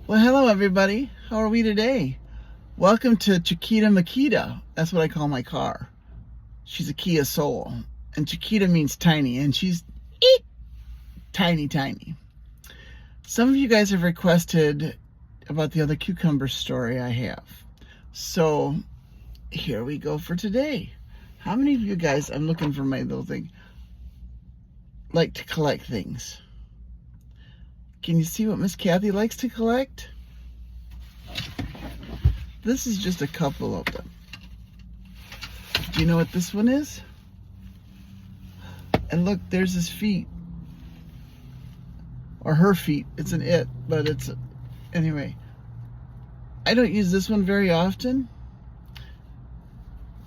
Well, hello everybody. How are we today? Welcome to Chiquita Makita. That's what I call my car. She's a Kia Soul. And Chiquita means tiny, and she's tiny, tiny. Some of you guys have requested about the other cucumber story I have. So, here we go for today. How many of you guys, I'm looking for my little thing, like to collect things? Can you see what Miss Kathy likes to collect? This is just a couple of them. Do you know what this one is? And look, there's his feet. Or her feet. It's an it, but it's... Anyway. I don't use this one very often.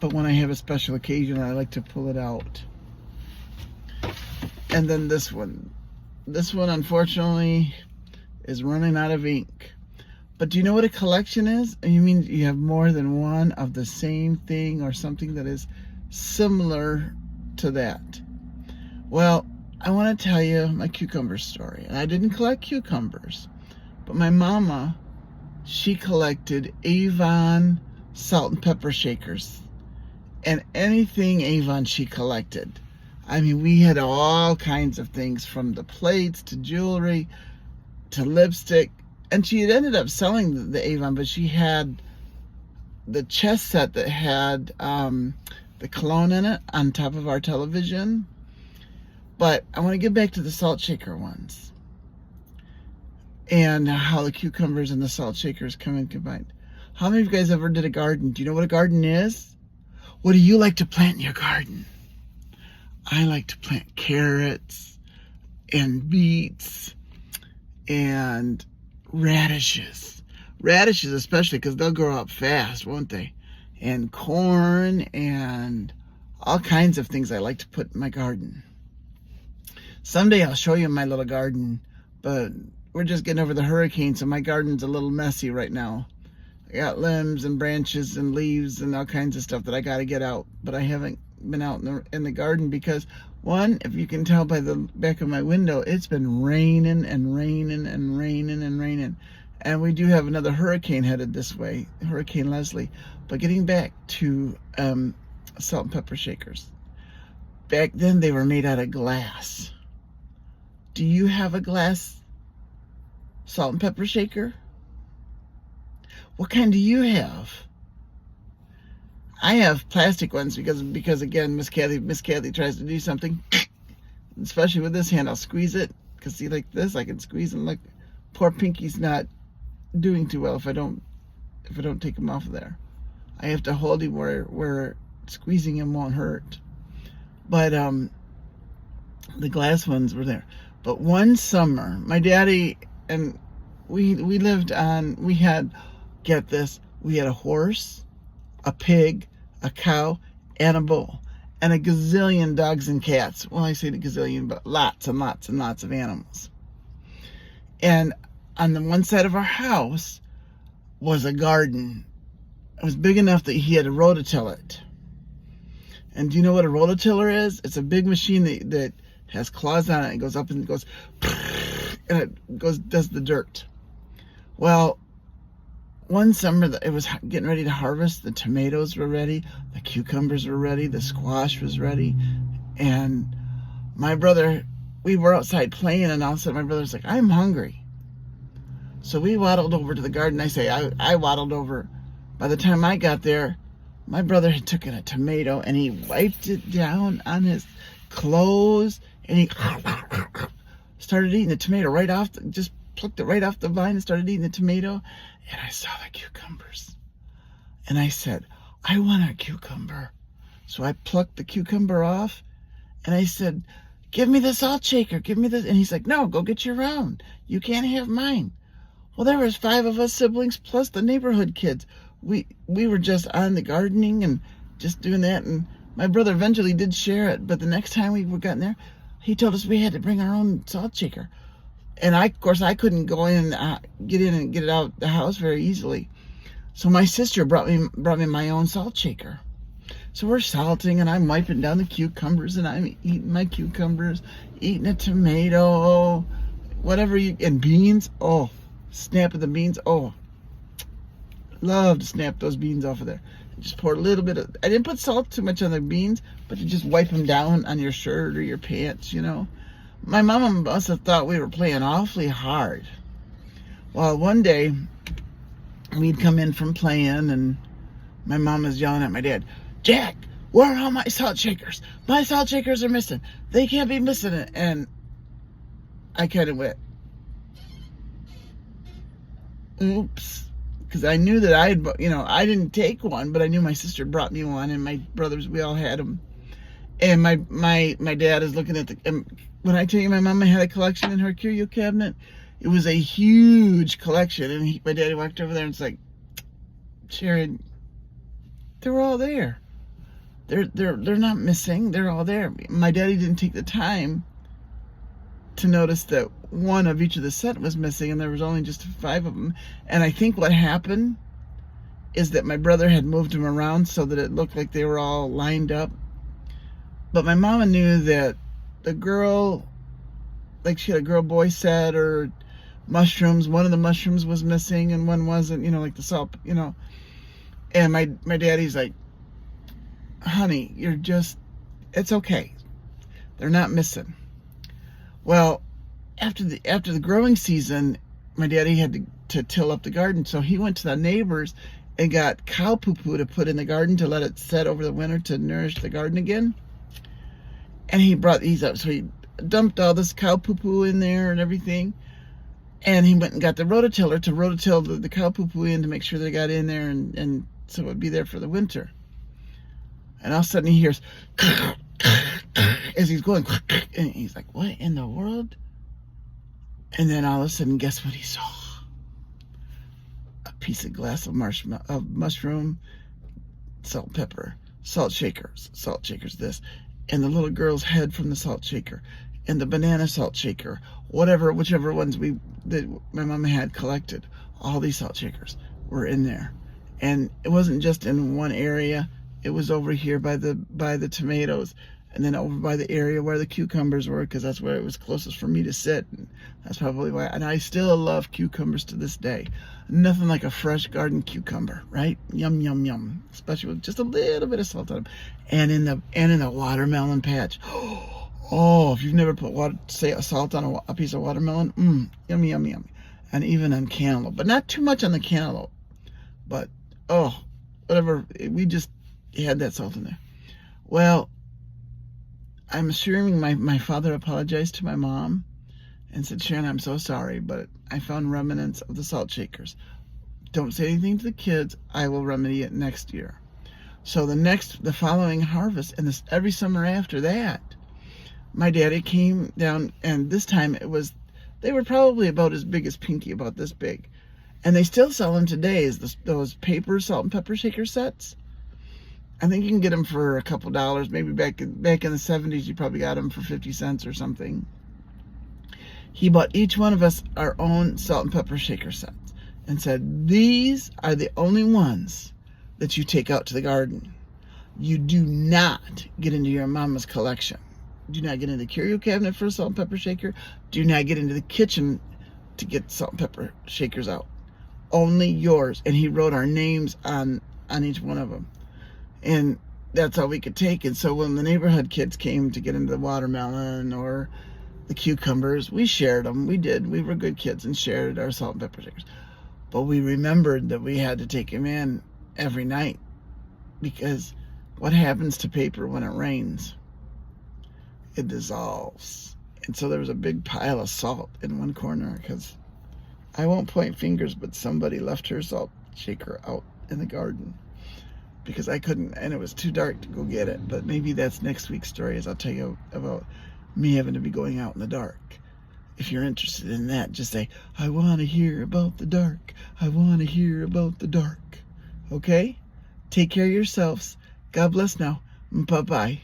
But when I have a special occasion, I like to pull it out. And then this one. This one, unfortunately, is running out of ink. But do you know what a collection is? You mean you have more than one of the same thing or something that is similar to that? Well, I want to tell you my cucumber story. And I didn't collect cucumbers. But my mama, she collected Avon salt and pepper shakers. And anything Avon she collected. I mean, we had all kinds of things, from the plates to jewelry to lipstick. And she had ended up selling the Avon, but she had the chess set that had the cologne in it on top of our television. But I want to get back to the salt shaker ones and how the cucumbers and the salt shakers come in combined. How many of you guys ever did a garden? Do you know what a garden is? What do you like to plant in your garden? I like to plant carrots and beets and radishes. Radishes especially, because they'll grow up fast, won't they? And corn and all kinds of things I like to put in my garden. Someday I'll show you my little garden, but we're just getting over the hurricane, so my garden's a little messy right now. I got limbs and branches and leaves and all kinds of stuff that I got to get out, but I haven't been out in the garden because, one, if you can tell by the back of my window, it's been raining and raining and raining and raining. And we do have another hurricane headed this way, Hurricane Leslie. But getting back to salt and pepper shakers. Back then they were made out of glass. Do you have a glass salt and pepper shaker? What kind do you have? I have plastic ones because again, Miss Kathy tries to do something, especially with this hand. I'll squeeze it, because see, like this, I can squeeze and look. Poor Pinky's not doing too well if I don't take him off of there. I have to hold him where squeezing him won't hurt. But the glass ones were there. But one summer, my daddy and we had, get this, we had a horse, a pig, a cow, and a bull, and a gazillion dogs and cats. Well, I say the gazillion, but lots and lots and lots of animals. And on the one side of our house was a garden. It was big enough that he had to rototill it. And do you know what a rototiller is? It's a big machine that has claws on it. It goes up and it goes, and it does the dirt. Well, one summer, it was getting ready to harvest. The tomatoes were ready. The cucumbers were ready. The squash was ready. And my brother, we were outside playing, and all of a sudden my brother's like, I'm hungry. So we waddled over to the garden. I waddled over. By the time I got there, my brother had taken a tomato, and he wiped it down on his clothes, and he started eating the tomato right off, just plucked it right off the vine and started eating the tomato. And I saw the cucumbers. And I said, I want a cucumber. So I plucked the cucumber off. And I said, give me the salt shaker. Give me this. And he's like, no, go get your own. You can't have mine. Well, there was 5 of us siblings plus the neighborhood kids. We were just on the gardening and just doing that. And my brother eventually did share it. But the next time we were gotten there, he told us we had to bring our own salt shaker. And of course, I couldn't go in, get in and get it out the house very easily. So my sister brought me my own salt shaker. So we're salting, and I'm wiping down the cucumbers, and I'm eating my cucumbers, eating a tomato, whatever and beans. Oh, snapping the beans. Oh, love to snap those beans off of there. Just pour a little bit of, I didn't put salt too much on the beans, but to just wipe them down on your shirt or your pants, you know. My mama must have thought we were playing awfully hard. Well, one day, we'd come in from playing, and my mom was yelling at my dad, Jack, where are all my salt shakers? My salt shakers are missing. They can't be missing it. And I kind of went, oops. Because I knew that I didn't take one, but I knew my sister brought me one, and my brothers, we all had them. And my dad is looking at the, when I tell you my mama had a collection in her curio cabinet, it was a huge collection. And my daddy walked over there and was like, Sharon, they're all there. They're not missing. They're all there. My daddy didn't take the time to notice that one of each of the set was missing, and there was only just 5 of them. And I think what happened is that my brother had moved them around so that it looked like they were all lined up. But my mama knew that the girl, like she had a girl-boy set or mushrooms. One of the mushrooms was missing and one wasn't, like the salt, And my daddy's like, honey, it's okay. They're not missing. Well, after the growing season, my daddy had to till up the garden. So he went to the neighbors and got cow poo-poo to put in the garden to let it set over the winter to nourish the garden again. And he brought these up. So he dumped all this cow poo-poo in there and everything. And he went and got the rototiller to rototill the cow poo-poo in to make sure they got in there and so it would be there for the winter. And all of a sudden he hears as he's going, and he's like, what in the world? And then all of a sudden, guess what he saw? A piece of glass of mushroom, salt and pepper, salt shakers this, and the little girl's head from the salt shaker, and the banana salt shaker, whichever ones that my mama had collected. All these salt shakers were in there. And it wasn't just in one area. It was over here by the tomatoes, and then over by the area where the cucumbers were, because that's where it was closest for me to sit. And that's probably why. And I still love cucumbers to this day. Nothing like a fresh garden cucumber, right? Yum, yum, yum. Especially with just a little bit of salt on them. And in the watermelon patch. Oh, if you've never put salt on a piece of watermelon, yummy, yummy, yummy. And even on cantaloupe, but not too much on the cantaloupe. But whatever, we just had that salt in there. Well, I'm assuming my father apologized to my mom and said, Sharon, I'm so sorry, but I found remnants of the salt shakers. Don't say anything to the kids. I will remedy it next year. So the following harvest, and every summer after that, my daddy came down, and this time they were probably about as big as Pinky, about this big. And they still sell them today as those paper salt and pepper shaker sets. I think you can get them for a couple dollars. Maybe back in the 70s, you probably got them for 50 cents or something. He bought each one of us our own salt and pepper shaker sets and said, these are the only ones that you take out to the garden. You do not get into your mama's collection. Do not get into the curio cabinet for a salt and pepper shaker. Do not get into the kitchen to get salt and pepper shakers out. Only yours. And he wrote our names on each one of them. And that's all we could take. And so when the neighborhood kids came to get into the watermelon or the cucumbers, we shared them. We did. We were good kids and shared our salt and pepper shakers. But we remembered that we had to take them in every night, because what happens to paper when it rains? It dissolves. And so there was a big pile of salt in one corner, because I won't point fingers, but somebody left her salt shaker out in the garden because I couldn't, and it was too dark to go get it. But maybe that's next week's story, as I'll tell you about me having to be going out in the dark. If you're interested in that, just say, I want to hear about the dark. I want to hear about the dark. Okay? Take care of yourselves. God bless now. Bye-bye.